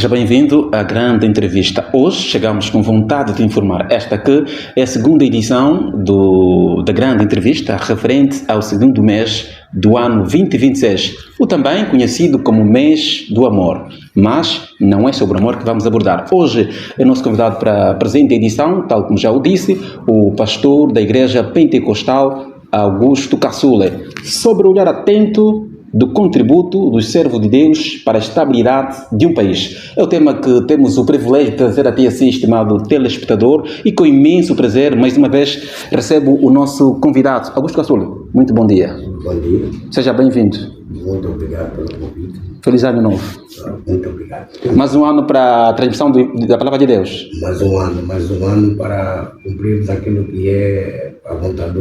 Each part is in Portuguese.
Seja bem-vindo à grande entrevista. Hoje chegamos com vontade de informar esta que é a segunda edição da grande entrevista referente ao segundo mês do ano 2026, o também conhecido como mês do amor. Mas não é sobre o amor que vamos abordar. Hoje é nosso convidado para a presente edição, tal como já o disse, o pastor da Igreja Pentecostal Augusto Caçula, sobre o olhar atento do contributo do servo de Deus para a estabilidade de um país. É o tema que temos o privilégio de trazer a ti, assim, estimado telespectador, e com imenso prazer, mais uma vez, recebo o nosso convidado, Augusto Caçula. Muito bom dia. Bom dia. Seja bem-vindo. Muito obrigado pelo convite. Feliz ano novo. Muito obrigado. Mais um ano para a transmissão da Palavra de Deus. Mais um ano para cumprirmos aquilo que é a vontade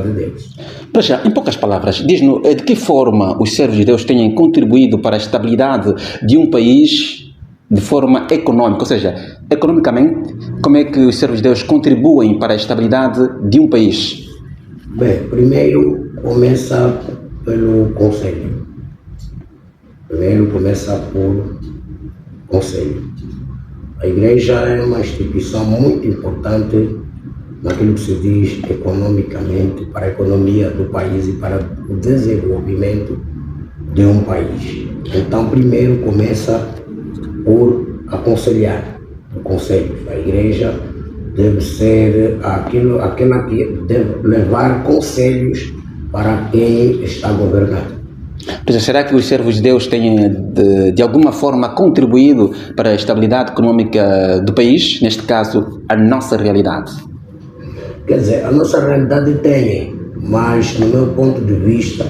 de Deus. Para já, em poucas palavras, diz-nos de que forma os servos de Deus têm contribuído para a estabilidade de um país de forma econômica, ou seja, economicamente, como é que os servos de Deus contribuem para a estabilidade de um país? Bem, primeiro começa pelo conselho. Primeiro começa por conselho. A igreja é uma instituição muito importante naquilo que se diz economicamente, para a economia do país e para o desenvolvimento de um país. Então, primeiro começa por aconselhar. O conselho. A igreja deve ser aquela que deve levar conselhos para quem está governando. Será que os servos de Deus têm, de alguma forma, contribuído para a estabilidade econômica do país? Neste caso, a nossa realidade. Quer dizer, a nossa realidade tem, mas no meu ponto de vista,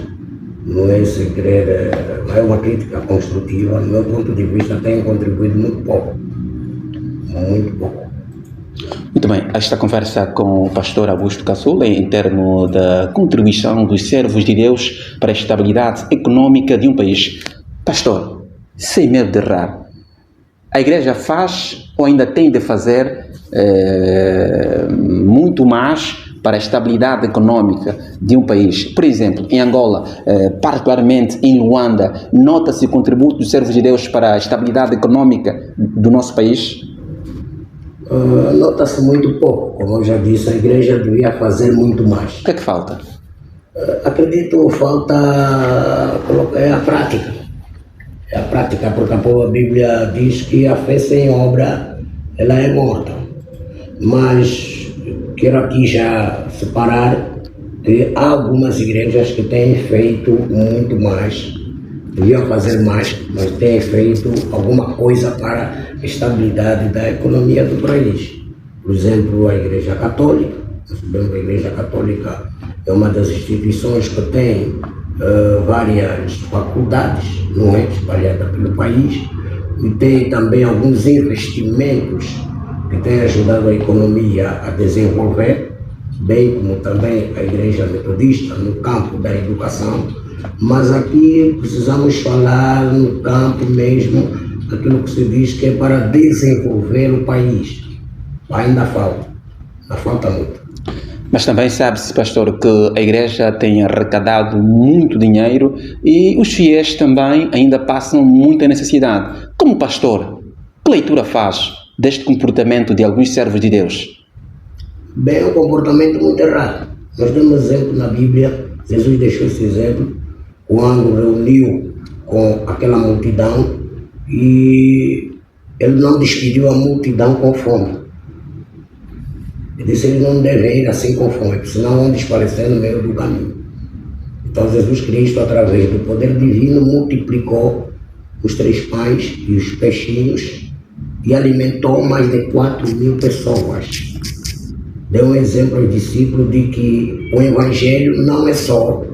não é segredo, não é uma crítica construtiva, no meu ponto de vista tem contribuído muito pouco. Muito pouco. Muito bem, esta conversa com o pastor Augusto Caçula em termos da contribuição dos servos de Deus para a estabilidade econômica de um país. Pastor, sem medo de errar, a igreja faz ou ainda tem de fazer muito mais para a estabilidade econômica de um país? Por exemplo, em Angola, particularmente em Luanda, nota-se o contributo dos servos de Deus para a estabilidade econômica do nosso país? Nota-se muito pouco. Como eu já disse, a igreja devia fazer muito mais. O que é que falta? Acredito que falta é a prática. É a prática, porque a Bíblia diz que a fé sem obra ela é morta. Mas quero aqui já separar que há algumas igrejas que têm feito muito mais, deviam fazer mais, mas têm feito alguma coisa para a estabilidade da economia do país. Por exemplo, a Igreja Católica. Nós sabemos que a Igreja Católica é uma das instituições que tem várias faculdades, não é, espalhada pelo país, e tem também alguns investimentos que têm ajudado a economia a desenvolver, bem como também a Igreja Metodista no campo da educação. Mas aqui precisamos falar no campo mesmo daquilo que se diz que é para desenvolver o país. Ainda falta muito. Mas também sabe-se, pastor, que a igreja tem arrecadado muito dinheiro e os fiéis também ainda passam muita necessidade. Como pastor, que leitura faz deste comportamento de alguns servos de Deus? Bem, é um comportamento muito errado. Nós temos exemplo na Bíblia, Jesus deixou esse exemplo quando reuniu com aquela multidão e ele não despediu a multidão com fome. Ele disse que eles não devem ir assim com fome, porque senão vão desaparecer no meio do caminho. Então Jesus Cristo, através do poder divino, multiplicou os 3 pães e os peixinhos e alimentou mais de 4.000 pessoas. Deu um exemplo aos discípulos de que o Evangelho não é só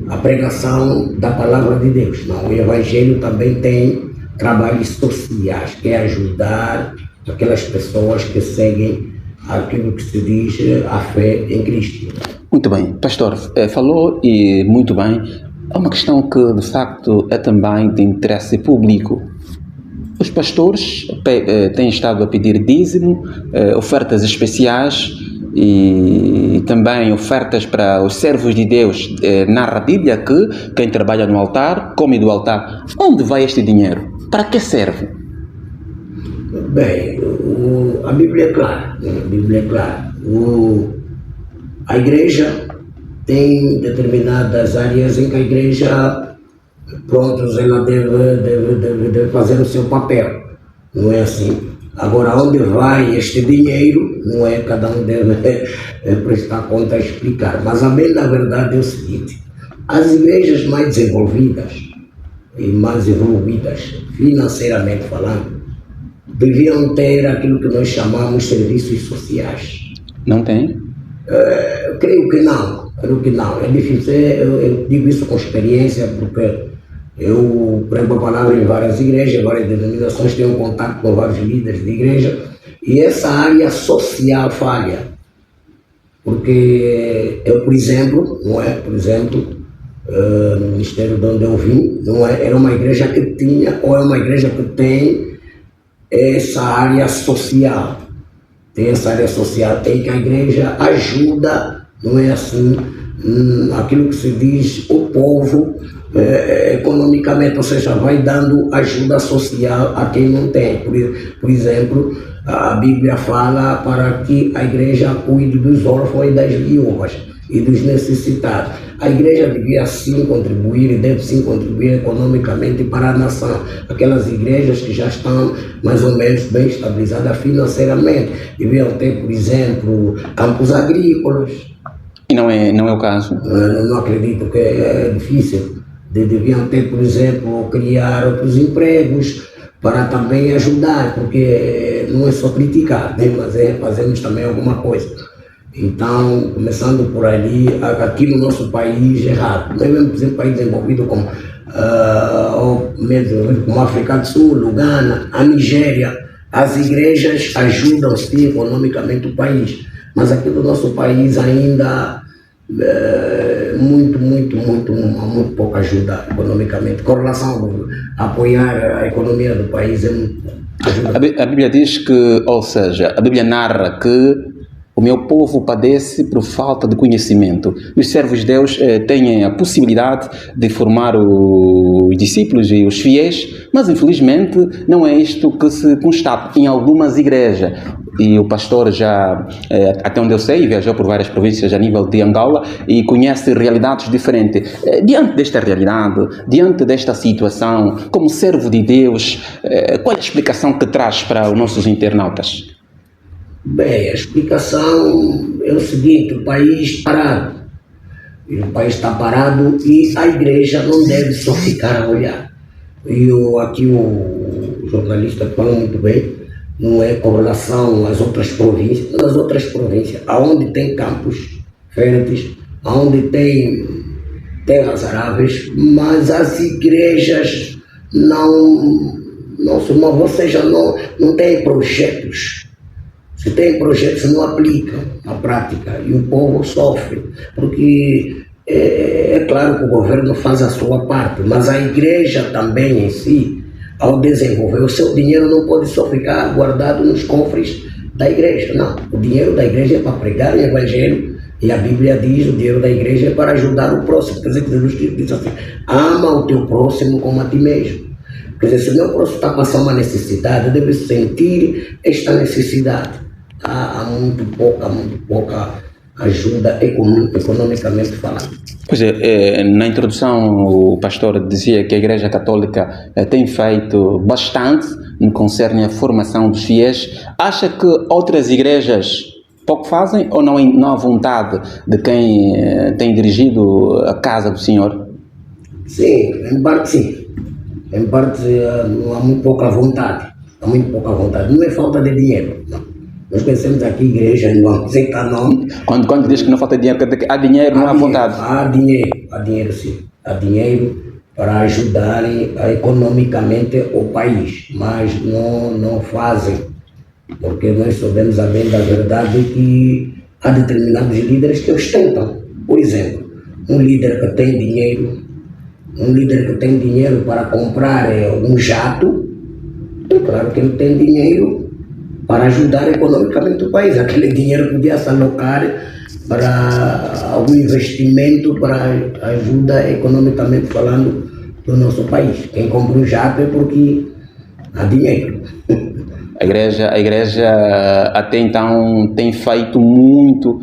a pregação da palavra de Deus, não. O Evangelho também tem trabalhos sociais, que é ajudar aquelas pessoas que seguem aquilo que se diz a fé em Cristo. Muito bem, pastor, falou e muito bem. Há uma questão que de facto é também de interesse público. Os pastores têm estado a pedir dízimo, ofertas especiais e também ofertas para os servos de Deus. Narra a Bíblia que quem trabalha no altar come do altar. Onde vai este dinheiro? Para que serve? Bem, a Bíblia é clara, né? A Bíblia é clara. A igreja tem determinadas áreas em que a igreja, pronto, ela deve fazer o seu papel, não é assim? Agora, onde vai este dinheiro, não é? Cada um deve prestar conta e explicar. Mas a bem da verdade é o seguinte: as igrejas mais desenvolvidas e mais evoluídas, financeiramente falando, deviam ter aquilo que nós chamamos de serviços sociais. Não tem? Creio que não. É difícil. Eu digo isso com experiência, porque eu prego a palavra em várias igrejas, várias denominações, tenho contato com vários líderes de igreja, e essa área social falha. Porque eu, por exemplo, no ministério de onde eu vim, era uma igreja que tinha, ou é uma igreja que tem essa área social. Tem essa área social, tem que a igreja ajuda, não é assim, aquilo que se diz, o povo, economicamente, ou seja, vai dando ajuda social a quem não tem. Por exemplo, a Bíblia fala para que a igreja cuide dos órfãos e das viúvas e dos necessitados. A igreja devia sim contribuir e deve sim contribuir economicamente para a nação. Aquelas igrejas que já estão mais ou menos bem estabilizadas financeiramente deviam ter, por exemplo, campos agrícolas. E não é o caso? Não acredito, que é difícil. Deviam ter, por exemplo, criar outros empregos para também ajudar, porque não é só criticar, né? Mas fazermos também alguma coisa. Então, começando por ali, aqui no nosso país é raro. Não é mesmo, por exemplo, país desenvolvido como a África do Sul, o Ghana, a Nigéria, as igrejas ajudam sim economicamente o país, mas aqui no nosso país ainda muito pouca ajuda economicamente. Com relação a apoiar a economia do país, é muito ajuda. A Bíblia diz que, ou seja, a Bíblia narra que o meu povo padece por falta de conhecimento. Os servos de Deus têm a possibilidade de formar os discípulos e os fiéis, mas infelizmente não é isto que se constata em algumas igrejas. E o pastor já, até onde eu sei, viajou por várias províncias a nível de Angola e conhece realidades diferentes. Diante desta realidade, diante desta situação, como servo de Deus, qual é a explicação que traz para os nossos internautas? Bem, a explicação é o seguinte: o país parado. E o país está parado e a igreja não deve só ficar a olhar. E aqui o jornalista falou muito bem, não é com relação às outras províncias, nas outras províncias, aonde tem campos férteis, aonde tem terras aráveis, mas as igrejas não se movem, ou seja, não têm projetos. Se tem projetos, não aplicam na prática e o povo sofre, porque é claro que o governo faz a sua parte, mas a igreja também em si, ao desenvolver o seu dinheiro, não pode só ficar guardado nos cofres da igreja, não. O dinheiro da igreja é para pregar o evangelho, e a Bíblia diz que o dinheiro da igreja é para ajudar o próximo. Quer dizer, que Jesus diz assim: ama o teu próximo como a ti mesmo. Quer dizer, se o meu próximo está passando uma necessidade, eu devo sentir esta necessidade. Há muito pouca ajuda economicamente falando. Pois é, na introdução o pastor dizia que a Igreja Católica tem feito bastante no que concerne a formação dos fiéis. Acha que outras igrejas pouco fazem ou não há vontade de quem tem dirigido a casa do Senhor? Sim, em parte sim. Em parte não há muito pouca vontade. Não é falta de dinheiro, não. Nós conhecemos aqui igreja, não vamos aceitar nome. Quando diz que não falta dinheiro, há dinheiro, não há vontade? Há dinheiro sim. Há dinheiro para ajudarem economicamente o país, mas não fazem, porque nós sabemos a bem da verdade que há determinados líderes que ostentam. Por exemplo, um líder que tem dinheiro para comprar um jato, é claro que ele tem dinheiro para ajudar economicamente o país. Aquele dinheiro podia se alocar para algum investimento para ajuda economicamente falando do nosso país. Quem compra um jato é porque há dinheiro. A igreja até então tem feito muito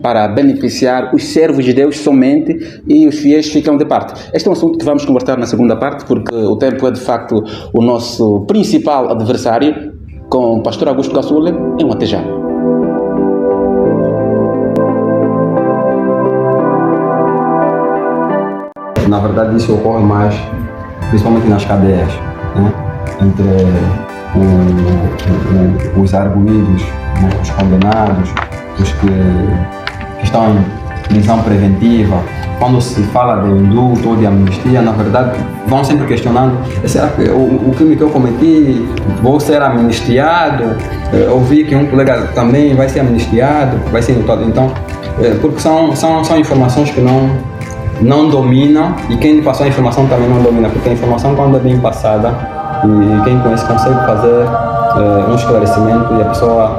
para beneficiar os servos de Deus somente e os fiéis ficam de parte. Este é um assunto que vamos conversar na segunda parte, porque o tempo é de facto o nosso principal adversário. Com o pastor Augusto Caçula, em um até já. Na verdade, isso ocorre mais, principalmente nas cadeias, né? Entre os arguidos, né? Os condenados, os que estão em prisão preventiva. Quando se fala de indulto ou de amnistia, na verdade, vão sempre questionando: será que o crime que eu cometi, vou ser amnistiado? Ouvi que um colega também vai ser amnistiado, vai ser indultado. Então, porque são informações que não dominam, e quem lhe passou a informação também não domina, porque a informação, quando é bem passada e quem conhece, consegue fazer um esclarecimento e a pessoa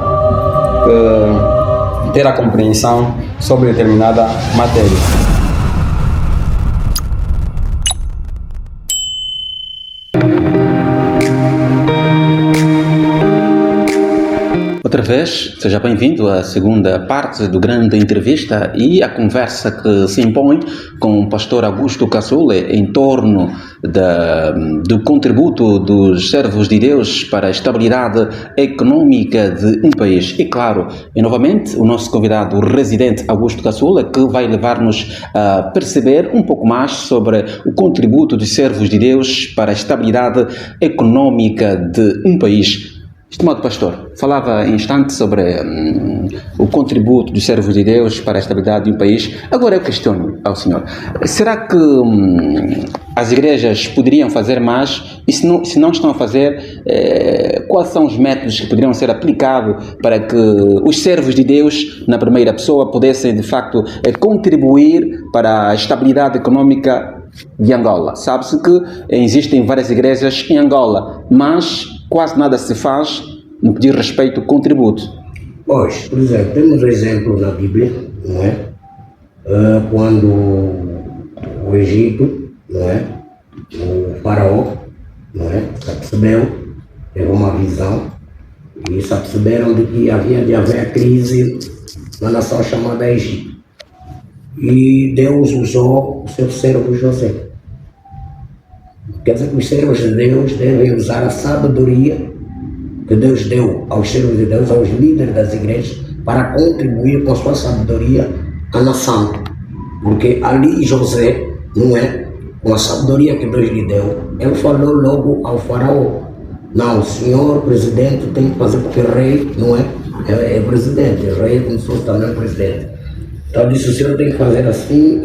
ter a compreensão sobre determinada matéria. Outra vez, seja bem-vindo à segunda parte do Grande Entrevista e a conversa que se impõe com o pastor Augusto Caçula em torno do contributo dos servos de Deus para a estabilidade econômica de um país. E claro, e novamente, o nosso convidado residente Augusto Caçula, que vai levar-nos a perceber um pouco mais sobre o contributo dos servos de Deus para a estabilidade econômica de um país. Estimado pastor, falava em instante sobre o contributo dos servos de Deus para a estabilidade de um país. Agora eu questiono ao senhor, será que as igrejas poderiam fazer mais? E se não estão a fazer, quais são os métodos que poderiam ser aplicados para que os servos de Deus, na primeira pessoa, pudessem de facto contribuir para a estabilidade econômica de Angola? Sabe-se que existem várias igrejas em Angola, mas quase nada se faz no que diz respeito ao contributo. Pois, por exemplo, temos um exemplo na Bíblia, não é? Quando o Egito, não é? O faraó, não é? Se apercebeu, teve uma visão e se aperceberam de que havia de haver crise na nação chamada Egito. E Deus usou o seu servo José. Quer dizer que os servos de Deus devem usar a sabedoria que Deus deu aos servos de Deus, aos líderes das igrejas, para contribuir com a sua sabedoria à nação. Porque ali José, não é? Com a sabedoria que Deus lhe deu, ele falou logo ao faraó: não, o senhor presidente tem que fazer, porque o rei, não é? É presidente, o rei é como se fosse também presidente. Então disse: o senhor tem que fazer assim,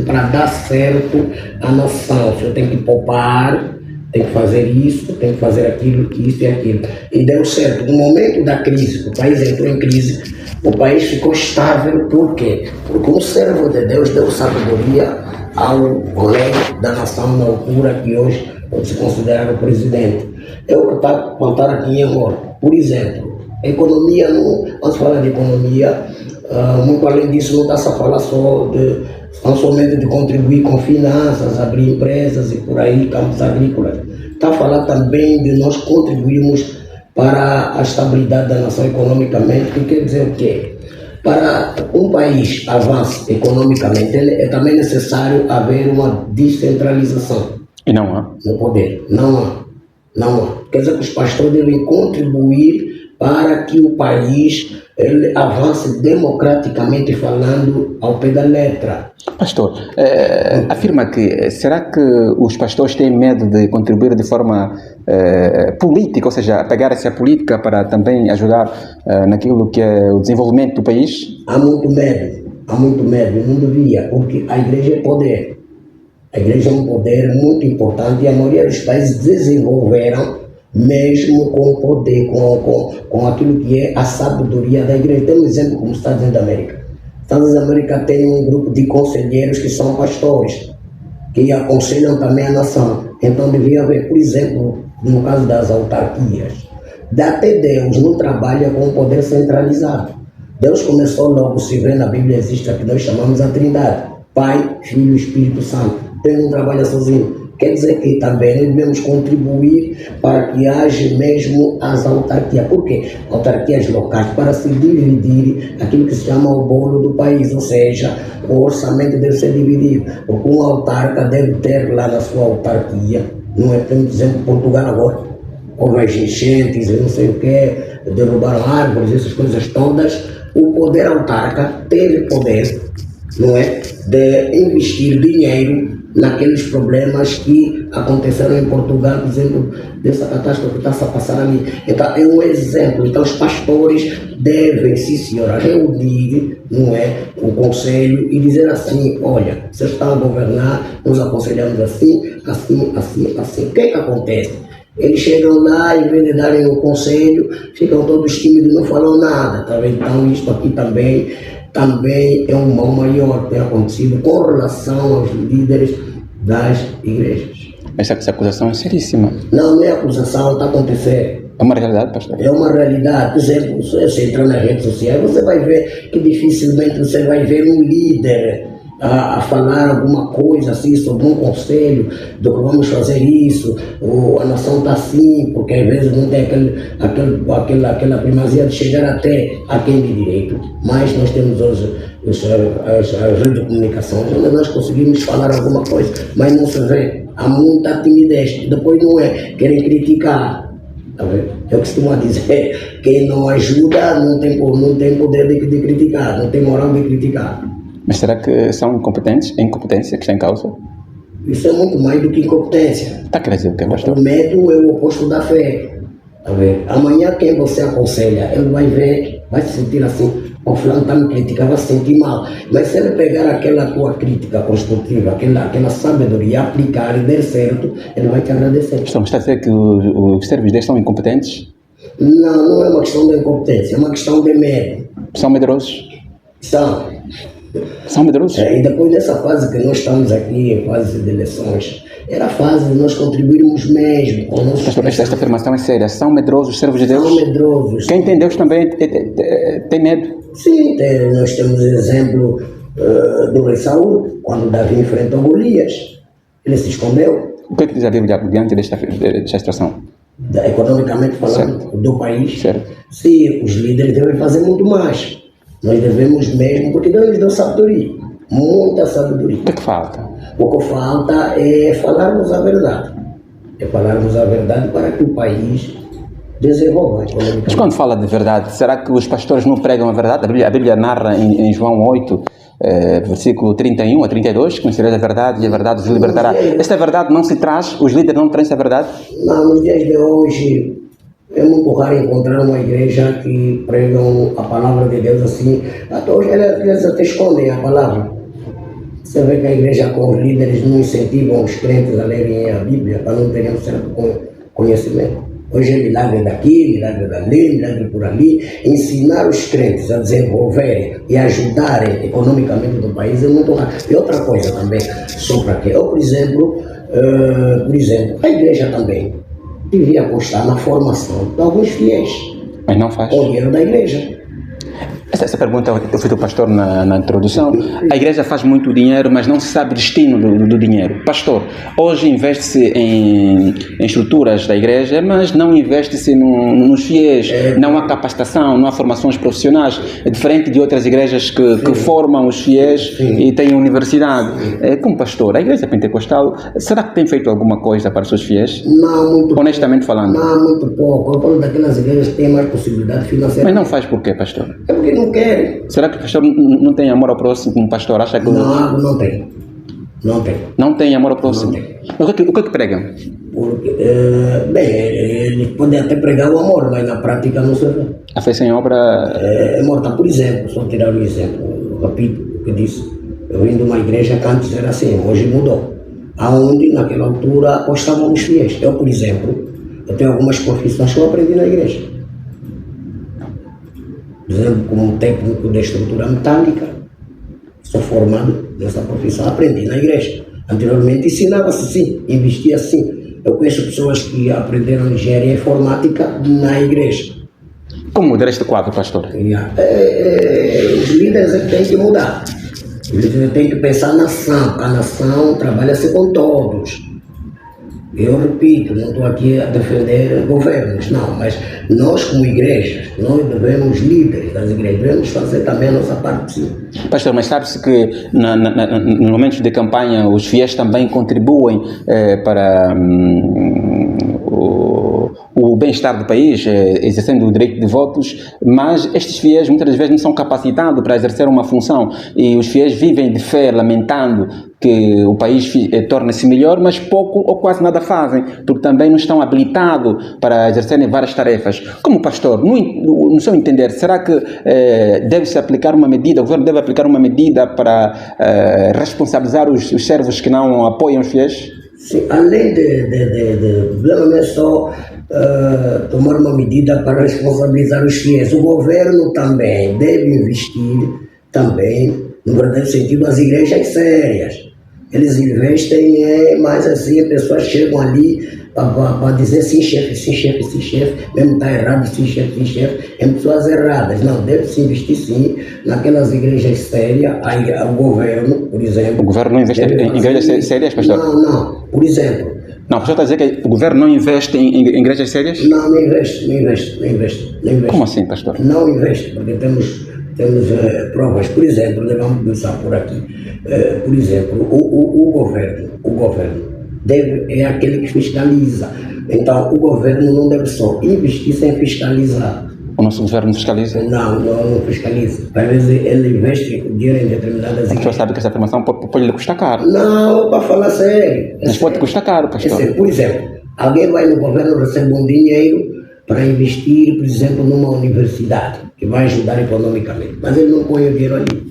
para dar certo a nação. O senhor tem que poupar, tem que fazer isso, tem que fazer aquilo, isso e aquilo. E deu certo. No momento da crise, o país entrou em crise, o país ficou estável. Por quê? Porque um servo de Deus deu sabedoria ao rei da nação na altura, que hoje pode se considerar o presidente. Eu vou contar aqui em Angola. Por exemplo, economia, vamos falar de economia. Muito além disso, não está-se a falar não somente de contribuir com finanças, abrir empresas e por aí, campos agrícolas. Está a falar também de nós contribuirmos para a estabilidade da nação economicamente, que quer dizer o quê? Para um país avance economicamente, é também necessário haver uma descentralização. E não há? No poder. Não há. Quer dizer que os pastores devem contribuir para que o país ele avance democraticamente falando ao pé da letra. Pastor, afirma que será que os pastores têm medo de contribuir de forma política, ou seja, pegar-se à política para também ajudar naquilo que é o desenvolvimento do país? Há muito medo, não devia, porque a igreja é poder. A igreja é um poder muito importante e a maioria dos países desenvolveram mesmo com o poder, com aquilo que é a sabedoria da igreja. Tem um exemplo como os Estados Unidos da América. Os Estados Unidos da América tem um grupo de conselheiros que são pastores, que aconselham também a nação. Então devia haver, por exemplo, no caso das autarquias, até Deus não trabalha com o poder centralizado. Deus começou logo, se vê na Bíblia, existe a que nós chamamos a Trindade: Pai, Filho e Espírito Santo. Deus não trabalha sozinho. Quer dizer que também devemos contribuir para que haja mesmo as autarquias. Por quê? Autarquias locais, para se dividir aquilo que se chama o bolo do país, ou seja, o orçamento deve ser dividido. Porque um autarca deve ter lá na sua autarquia, não é, por exemplo, Portugal agora, houve as enchentes, não sei o quê, derrubaram árvores, essas coisas todas. O poder autarca teve poder, não é, de investir dinheiro naqueles problemas que aconteceram em Portugal, por exemplo, dessa catástrofe que está a passar ali. Então, é um exemplo. Então, os pastores devem, sim senhora, reunir, não é, o conselho e dizer assim: olha, vocês estão a governar, nos aconselhamos assim, assim, assim, assim. O que é que acontece? Eles chegam lá, em vez de darem o conselho, ficam todos tímidos e não falam nada. Tá vendo? Então, isto aqui também é um mal maior que tem acontecido com relação aos líderes das igrejas. Essa acusação é seríssima. Não é acusação, está a acontecer. É uma realidade, pastor? É uma realidade. Por exemplo, se você entrar nas redes sociais, você vai ver que dificilmente você vai ver um líder a falar alguma coisa assim sobre um conselho, do que vamos fazer isso, ou a nação está assim, porque às vezes não tem aquela primazia de chegar até a quem de direito. Mas nós temos hoje as redes de comunicação, onde nós conseguimos falar alguma coisa, mas não se vê. Há muita timidez. Depois não é, querem criticar. Eu costumo dizer, quem não ajuda não tem poder de criticar, não tem moral de criticar. Mas será que são incompetentes? É incompetência que está em causa? Isso é muito mais do que incompetência. Está a querer dizer o que, pastor? O medo é o oposto da fé. Amanhã quem você aconselha, ele vai ver, vai se sentir assim: o fulano está me criticando, vai se sentir mal. Mas se ele pegar aquela tua crítica construtiva, aquela sabedoria, e aplicar e der certo, ele vai te agradecer. Pastor, mas está a dizer que os servos deles são incompetentes? Não é uma questão de incompetência, é uma questão de medo. São medrosos? São medrosos? E depois dessa fase que nós estamos aqui, fase de eleições, era a fase de nós contribuirmos mesmo com nossos... Pastor, esta afirmação é séria. São medrosos os servos de Deus? São medrosos. Quem tem Deus também tem medo? Sim, nós temos exemplo do rei Saul, quando Davi enfrentou Golias. Ele se escondeu. O que é que diz a Bíblia diante desta situação? Economicamente falando, certo. Do país. Certo. Sim, os líderes devem fazer muito mais. Nós devemos mesmo, porque Deus nos deu sabedoria, muita sabedoria. O que é que falta? O que falta é falarmos a verdade. É falarmos a verdade para que o país desenvolva economicamente. Mas quando fala de verdade, será que os pastores não pregam a verdade? A Bíblia narra em João 8, versículo 31 a 32, conhecereis a verdade e a verdade vos libertará. Esta verdade não se traz, os líderes não trazem essa verdade? Não, nos dias de hoje é muito raro encontrar uma igreja que pregam a palavra de Deus assim. Até hoje eles até escondem a palavra. Você vê que a igreja com os líderes não incentivam os crentes a lerem a Bíblia para não terem um certo conhecimento. Hoje é milagre daqui, milagre dali, milagre por ali. Ensinar os crentes a desenvolverem e ajudarem economicamente do país é muito raro. E outra coisa também, só para quê? Por exemplo, a igreja também devia apostar na formação de alguns fiéis. Mas não faz. O dinheiro da igreja. Essa pergunta eu fiz do pastor na introdução. A igreja faz muito dinheiro, mas não se sabe o destino do dinheiro. Pastor, hoje investe-se em estruturas da igreja, mas não investe-se nos fiéis. Não há capacitação, não há formações profissionais. É diferente de outras igrejas que formam os fiéis e têm universidade. Como pastor, a igreja pentecostal, será que tem feito alguma coisa para os seus fiéis? Não, muito honestamente falando. Não, muito pouco. Eu falo daquelas igrejas que têm mais possibilidade financeira. Mas não faz por quê, pastor? É porque não querem. Será que o pastor não tem amor ao próximo como pastor? Acha que não tem. Não tem. Não tem amor ao próximo? Não tem. Mas o que pregam? Porque, eles podem até pregar o amor, mas na prática não se vê. A fé sem obra... É morta. Por exemplo, só tirar um exemplo, repito o que disse. Eu vim de uma igreja que antes era assim, hoje mudou. Aonde, naquela altura, apostavam nos fiéis. Eu, por exemplo, eu tenho algumas profissões que eu aprendi na igreja. Por exemplo, como técnico de estrutura metálica, sou formado nessa profissão, aprendi na igreja. Anteriormente ensinava-se assim, investia assim. Eu conheço pessoas que aprenderam engenharia informática na igreja. Como mudar este quadro, pastor? Os líderes é que têm que mudar. Os líderes têm que pensar na nação. A nação trabalha-se com todos. Eu repito, não estou aqui a defender governos, não, mas nós como igrejas, nós devemos, líderes das igrejas, devemos fazer também a nossa parte, sim. Pastor, mas sabe-se que nos momentos de campanha os fiéis também contribuem para o bem-estar do país, exercendo o direito de votos, mas estes fiéis muitas vezes não são capacitados para exercer uma função e os fiéis vivem de fé, lamentando que o país torne-se melhor, mas pouco ou quase nada fazem, porque também não estão habilitados para exercerem várias tarefas. Como pastor, no seu entender, será que deve-se aplicar uma medida, o governo deve aplicar uma medida para responsabilizar os servos que não apoiam os fiéis? Sim, além não é só tomar uma medida para responsabilizar os fiéis, o governo também deve investir também, no verdadeiro sentido, as igrejas sérias. Eles investem, mas assim, as pessoas chegam ali para dizer sim, chefe, sim, chefe, sim, chefe, mesmo está errado, sim, chefe, em pessoas erradas. Não, deve-se investir sim naquelas igrejas sérias, aí, o governo, por exemplo. O governo não investe em igrejas sérias, pastor? Não, por exemplo. Não, o pastor está a dizer que o governo não investe em igrejas sérias? Não, não investe. Como assim, pastor? Não investe, porque temos provas. Por exemplo, vamos começar por aqui. Por exemplo, o governo é aquele que fiscaliza. Então, o governo não deve só investir sem fiscalizar. O nosso governo fiscaliza? Não fiscaliza. Às vezes ele investe o dinheiro em determinadas igrejas. O senhor sabe que essa afirmação pode lhe custar caro. Não, para falar sério. Mas pode custar caro, pastor. Por exemplo, alguém vai no governo, recebe um dinheiro para investir, por exemplo, numa universidade, que vai ajudar economicamente, mas ele não põe o dinheiro ali.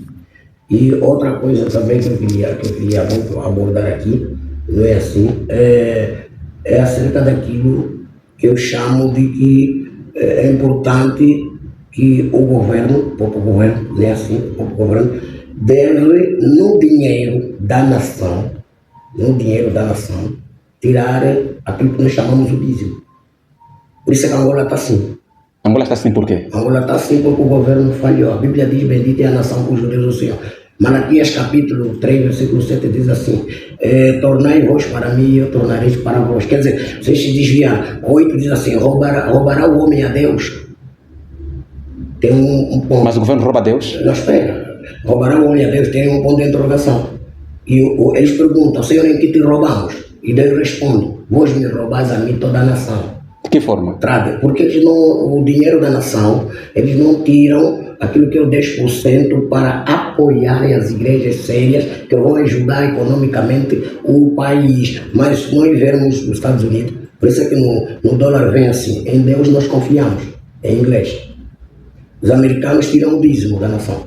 E outra coisa também que eu queria muito abordar aqui, não é assim, é acerca daquilo que eu chamo de que é importante que o próprio governo, não é assim, o próprio governo deve, no dinheiro da nação, tirar aquilo que nós chamamos de dízimo. Por isso é que a Angola está assim. Angola está assim por quê? Angola está assim porque o governo falhou. A Bíblia diz: bendita é a nação cujo Deus é o Senhor. Malaquias capítulo 3, versículo 7 diz assim: tornai-vos para mim e eu tornareis para vós. Quer dizer, vocês se desviaram. 8 diz assim: roubará o homem a Deus. Tem um ponto. Mas o governo rouba a Deus? Não, espera. Roubará o homem a Deus, tem um ponto de interrogação. E eles perguntam: Senhor, em que te roubamos? E Deus responde: vós me roubais a mim toda a nação. De que forma? Porque eles o dinheiro da nação, eles não tiram aquilo que é o 10% para apoiarem as igrejas sérias que vão ajudar economicamente o país. Mas se nós vermos nos Estados Unidos, por isso é que no dólar vem assim: em Deus nós confiamos, em inglês. Os americanos tiram o dízimo da nação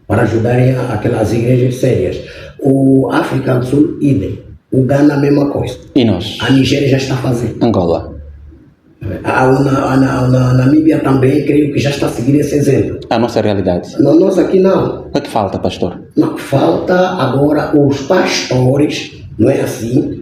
para ajudarem aquelas igrejas sérias. O África do Sul, idem. O Ghana, a mesma coisa. E nós? A Nigéria já está fazendo. Angola? Na Namíbia também, creio que já está a seguir esse exemplo. A nossa realidade? Não, nós aqui não. O que é que falta, pastor? Não, falta agora os pastores, não é assim,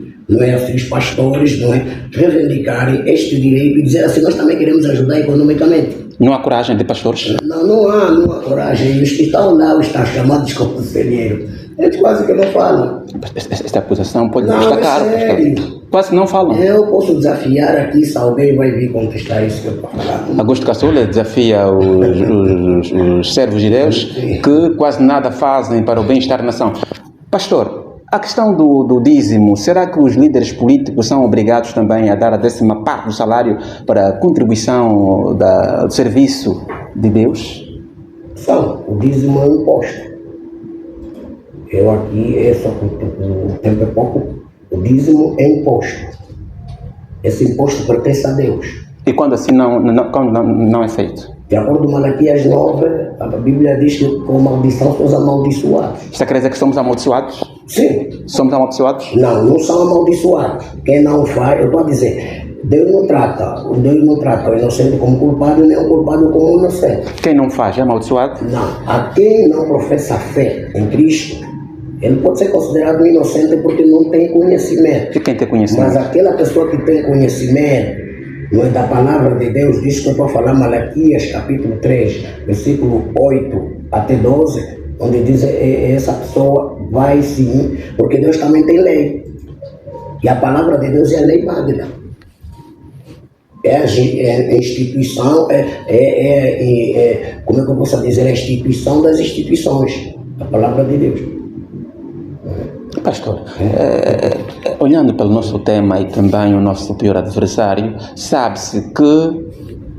os pastores, não é, reivindicarem este direito e dizer assim: nós também queremos ajudar economicamente. Não há coragem de pastores? Não há coragem. Os que estão lá, os estão chamados conselheiros, eles quase que não falam. Esta acusação pode custar caro, pastor. Quase não falam. Eu posso desafiar aqui, se alguém vai vir contestar isso que eu estou falando. Augusto Caçula desafia os servos de Deus que quase nada fazem para o bem-estar da nação. Pastor, a questão do dízimo, será que os líderes políticos são obrigados também a dar a 10ª parte do salário para a contribuição do serviço de Deus? São. O dízimo é um imposto. Eu aqui, o tempo é pouco, o dízimo é imposto. Esse imposto pertence a Deus. E quando assim não é feito? De acordo com Malaquias 9, a Bíblia diz que com maldição somos amaldiçoados. Está quer dizer que somos amaldiçoados? Sim. Somos amaldiçoados? Não são amaldiçoados. Quem não faz, eu estou a dizer, Deus não trata o inocente como culpado, nem o culpado como inocente. Quem não faz é amaldiçoado? Não. A quem não professa fé em Cristo, ele pode ser considerado inocente porque não tem conhecimento. E quem tem conhecimento? Mas aquela pessoa que tem conhecimento, não é da palavra de Deus, diz que eu estou a falar Malaquias capítulo 3, versículo 8 até 12, onde diz essa pessoa vai sim, porque Deus também tem lei. E a palavra de Deus é a lei magna. É a instituição, como é que eu posso dizer, a instituição das instituições, a palavra de Deus. Pastor, olhando para o nosso tema e também o nosso pior adversário, sabe-se que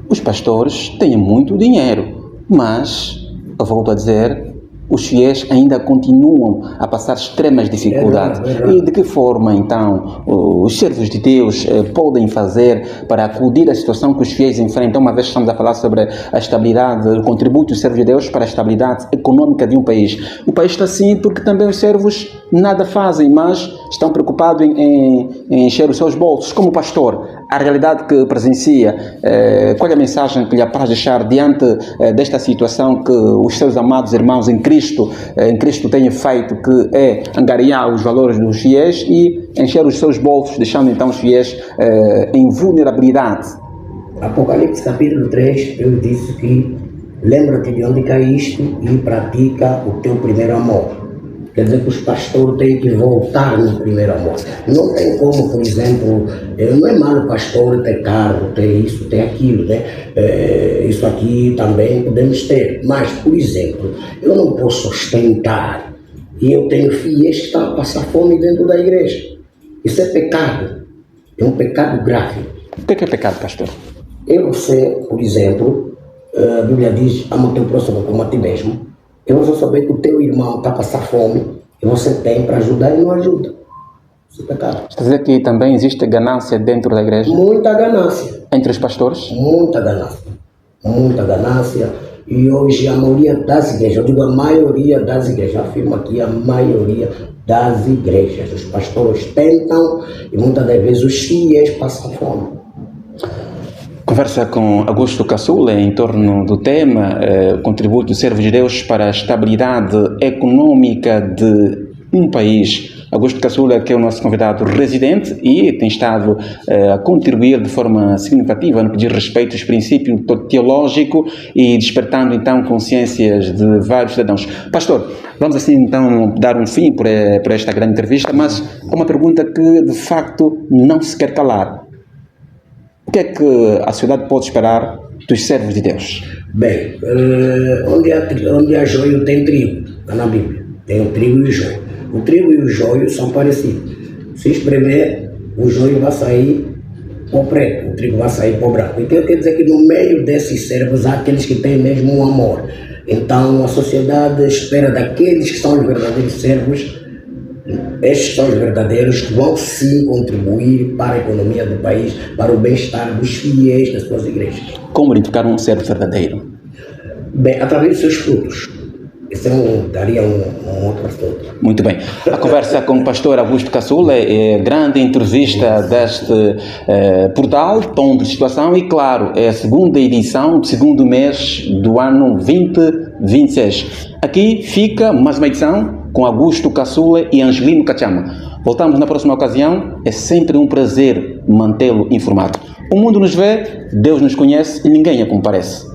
os pastores têm muito dinheiro, mas, eu volto a dizer, os fiéis ainda continuam a passar extremas dificuldades. E de que forma, então, os servos de Deus podem fazer para acudir à situação que os fiéis enfrentam, uma vez que estamos a falar sobre a estabilidade, o contributo dos servos de Deus para a estabilidade econômica de um país? O país está assim porque também os servos nada fazem, mas estão preocupados em encher os seus bolsos. Como pastor, a realidade que presencia, qual é a mensagem que lhe apraz deixar diante desta situação que os seus amados irmãos em Cristo têm feito, que é angariar os valores dos fiéis e encher os seus bolsos, deixando então os fiéis em vulnerabilidade? Apocalipse capítulo 3, Deus disse que lembra-te de onde caíste e pratica o teu primeiro amor. Quer dizer que os pastores têm que voltar no primeiro amor. Não tem como, por exemplo, não é mal o pastor ter carro, ter isso, ter aquilo, né? Isso aqui também podemos ter. Mas, por exemplo, eu não posso ostentar e eu tenho fiéis que estão a passar fome dentro da igreja. Isso é pecado. É um pecado grave. O que é pecado, pastor? Você, por exemplo, a Bíblia diz, ama o teu próximo como a ti mesmo. E você saber que o teu irmão está a passar fome e você tem para ajudar e não ajuda. Isso é pecado. Quer dizer que também existe ganância dentro da igreja? Muita ganância. Entre os pastores? Muita ganância. Muita ganância. E hoje a maioria das igrejas, eu digo a maioria das igrejas, afirmo aqui a maioria das igrejas, os pastores tentam e muitas das vezes os fiéis passam fome. Conversa com Augusto Caçula em torno do tema contributo do servo de Deus para a estabilidade econômica de um país. Augusto Caçula, que é o nosso convidado residente e tem estado a contribuir de forma significativa no que diz respeito aos princípios teológicos e despertando então consciências de vários cidadãos. Pastor, vamos assim então dar um fim por esta grande entrevista, mas há uma pergunta que de facto não se quer calar. O que é que a sociedade pode esperar dos servos de Deus? Bem, onde há joio tem trigo, está na Bíblia. Tem o trigo e o joio. O trigo e o joio são parecidos. Se espremer, o joio vai sair para o preto, o trigo vai sair para o branco. Então quer dizer que no meio desses servos há aqueles que têm mesmo um amor. Então a sociedade espera daqueles que são os verdadeiros servos. Estes são os verdadeiros que vão sim contribuir para a economia do país, para o bem-estar dos fiéis das suas igrejas. Como identificar um servo verdadeiro? Bem, através dos seus frutos. Isso daria um outro assunto. Muito bem. A conversa com o pastor Augusto Caçula é a grande entrevista deste portal, ponto de situação, e claro, é a segunda edição do segundo mês do ano 2026. Aqui fica mais uma edição com Augusto Caçula e Angelino Cachama. Voltamos na próxima ocasião. É sempre um prazer mantê-lo informado. O mundo nos vê, Deus nos conhece e ninguém a comparece.